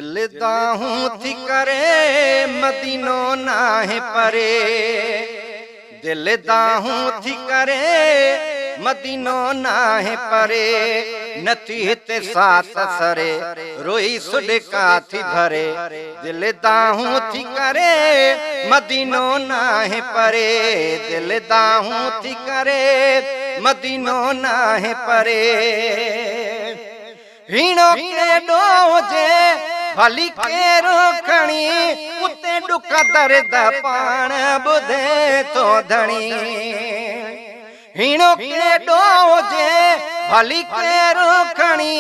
दिल दाहूं थी करे मदीनो नाहे परे, दिल दाहूं थी करे मदीनो नाहे परे, नथी हिते साथ सरे रोई सुडका थी भरे। दिल दाहूं थी करे मदीनो नाहे परे, दिल दाहूं थी करे मदीनो नाहे परे। हीणो केडो हुजे भली केरो खणी, उते डुख दर्द पाण बुधे तो धणी। हीणो केडो हुजे भली केरो खणी,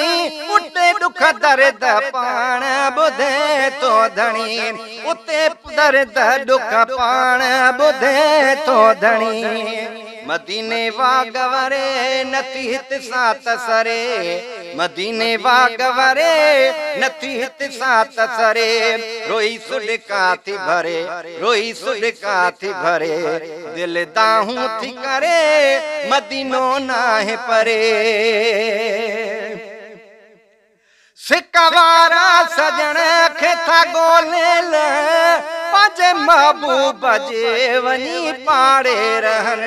उते डुख दर्द पाण बुधे तो धणी। उते दर्द डुख पाण बुधे तो धणी। मदीने वागवरे नथी हित साथ सरे, मदीने वागवरे नथी हित साथ सरे, रोई सुडका थी भरे, रोई सुडका थी भरे। दिल दाहूं थी करे मदीनो नाहे परे। सिकवारा सजण खे था गोलेल, पांजे महबूब जे वनी पाड़े रहन।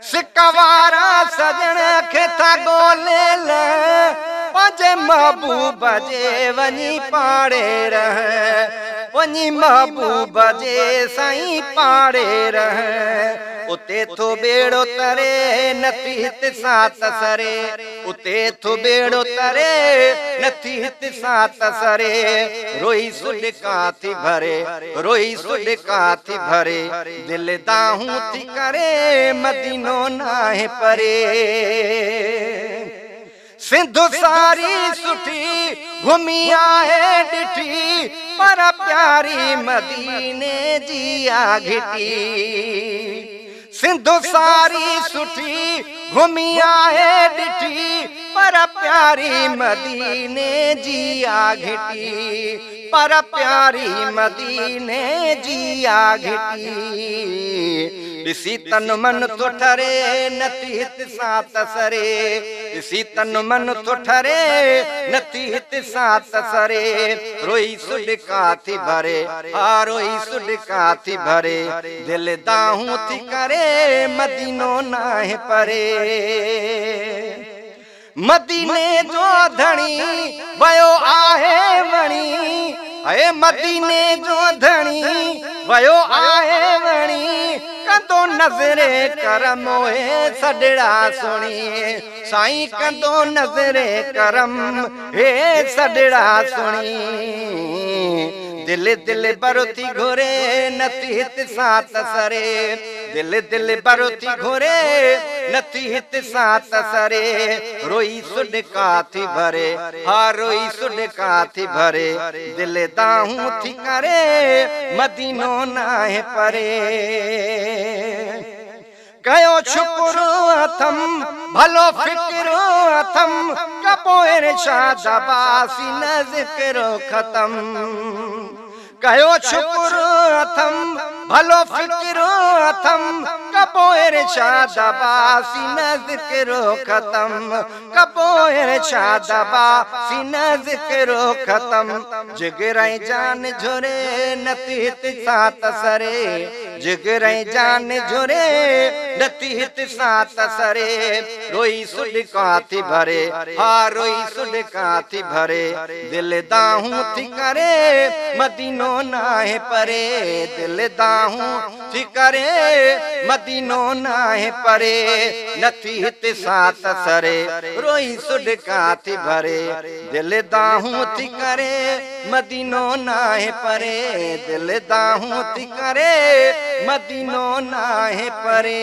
सिकवारा सजण खे था गोलेल, पांजे महबूब जे वनी पाड़े रहन। वनी महबूब जे साईं पाड़े रहन। उते थो बेड़ो तरे नथी हित साथ सरे, उते थो बेड़ो तरे नथी हित साथ सरे, रोई सुडका थी भरे, रोई सुडका थी भरे। दिल दाहूं थी करे मदीनो नाहे परे। सिंधु सारी सुठी घुमी आहे डिठी, पर प्यारी मदीने जी आ घिटी। सिंधु सारी सुठी घुमी आहे डिठी, पर प्यारी मदीने जी आ घिटी, पर प्यारी मदीने जी आ घिटी। ॾिसी तन मन तो ठरे नथी हित साथ सरे, ॾिसी तन मन तो ठरे नथी हित साथ सरे, रोई सुडका थी भरे, हा रोई सुडका थी भरे। दिल दाहूं थी करे मदीनो नाहे परे। मदीने जो धणी वयो आहे वणी, अरे मदीने जो धणी वयो आहे वणी। कंदो नज़रे करम हे सडड़ा सुणी, साईं कंदो नज़रे करम हे सडड़ा सुणी। दिल दिल बरो थी घुरे नथी हित साथ सरे, दिल दिल बरो थी घुरे नथी हित साथ सरे, रोई सुडका थी भरे, हा रोई सुडका थी भरे। दिल दाहूं थी करे मदीनो नाहे परे। कयो शुक्र अथम भलो फिक्रो अथम, कपो इरशाद बासी न जिक्रो खत्म। कयो शुक्र अथम भलो फिक्रो अथम, कपो इरशाद बासी न जिक्रो खत्म, कपो इरशाद बासी न जिक्रो खत्म। जिगराई जान झुरे नथी हित साथ सरे, जिगराई जान झुरे नथी हित साथ सरे, रोई सुडका थी भरे, हा रोई सुडका थी भरे। दिल दाहूं थी करे मदीनो नाहे परे, दिल दाहूं थी करे मदीनो नाहे परे। नथी हित साथ सरे रोई सुडका थी भरे। दिल दाहूं थी करे मदीनो नाहे परे, दिल दाहूं थी करे मदीनो नाहे परे।